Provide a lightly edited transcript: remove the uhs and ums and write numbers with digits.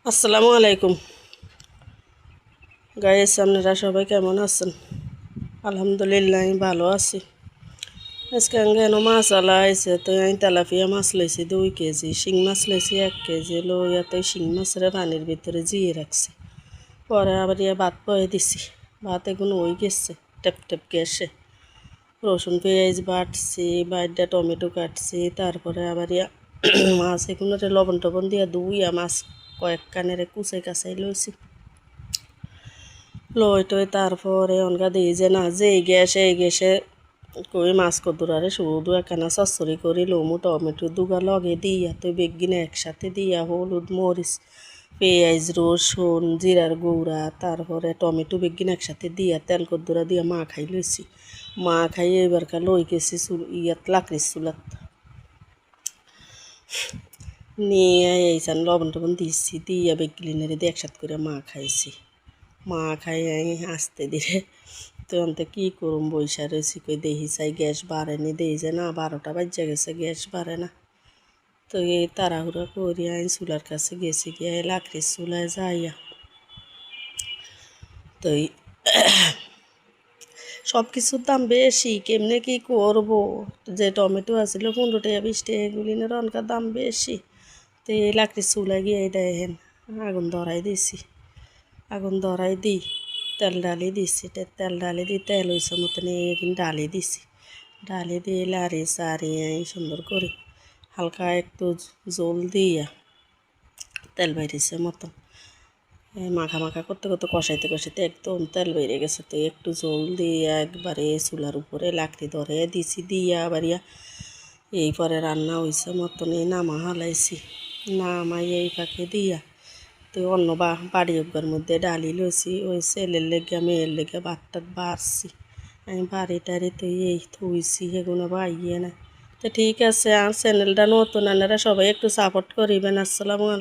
আসসালামু আলাইকুম গাইস, আপনারা সবাই কেমন আছেন? আলহামদুলিল্লাহ আমি ভালো আছি। আজকে কেন মাছ আলা আইছে, তো আমি তেলাপিয়া মাছ লইছি 2 কেজি, শিং মাছ লইছি 1 কেজি। লইয়া তো শিং মাছের পানির ভিতরে জিয়ে রাখছি। পরে আবার ভাত বয়ে দিছি। ভাত এগুলো হয়ে গেছে, টেপ টেপ গেছে। রসুন পেঁয়াজ বাটছি, বাইডা টমেটো কাটছি। তারপরে আবার মাছ এগুলো লবণ টবণ দিয়া ধুইয়া মাছ কয়েক কানেরে কুচাই কাচাই লইছি। লই টই তারপরে অনগা দিই যে না যে এই গ্যাসে কই মাছ কদুরারে শুধু একখানা চচ্চড়ি করি লমু টমেটো দুগা লগে দিয়া তো বেগিনে একসাথে দিয়া হলুদ মরিচ পেঁয়াজ রসুন জিরার গুঁড়া তারপরে টমেটো বেগিন একসাথে দিয়া তেল কদ্দুরা দিয়া মা খাই লইছি। মা খাই এবারকার লই গেছি লাকড়ির চুলাত নিয়ে এইখান লবণ টবণ দিচ্ছি দিয়া বেগিলিনারে দিয়ে একসাথে করে মা খাইছি। মা খাই আসতে দিলে তো অন্তে কী করুম বৈশা রয়েছি কই দেখি চাই গ্যাস বাড়েনি, দেখি যে না 12টা বাজে গেছে গ্যাস বাড়ে না। তো এই তাড়াহুড়া করি আইন চুলার কাছে গেছি গিয়ে লাকড়ির চুলায় যাইয়া তো সব কিছুর দাম বেশি, কেমনে কী করবো? যে টমেটো আছিল 15 টাকা 20 টাকা, এগুলি রনকার দাম বেশি। তো এই লাকড়ির চুলায় গিয়ে দেখেন আগুন ধরাই দিছি। আগুন ধরাই দিই তেল ডালি দিছি, তেল ডালি দিই তেল হয়েছে মতন এখানে ডালি দিছি। ডালি দিয়ে লাড়ি চাড়িয়ে সুন্দর করে হালকা একটু জল দিয়া তেল বাইরেছে মতন মাখা মাখা করতে করতে কষাইতে কষাইতে একদম তেল বেরিয়ে গেছে। তো একটু জল দিয়ে একবারে চুলার উপরে লাকড়ি ধরে দিছি দিয়া আবার এই পরে রান্না হয়েছে মতন নামা হালাইছি। নামাই এই পাখে দিয়া তো অন্য বাড়ি ওগার মধ্যে ডালি লইছি। ওই ছেলের লেগে মেয়ের লেগে ভাত টাত বাড়ছি। আমি বাড়ি টাড়ি তো এই থুইছি সেগুলো বাইয়ে না। তো ঠিক আছে, আর চ্যানেলটা নতুন, আপনারা সবাই একটু সাপোর্ট করিবেন। আসসালামু আলাইকুম।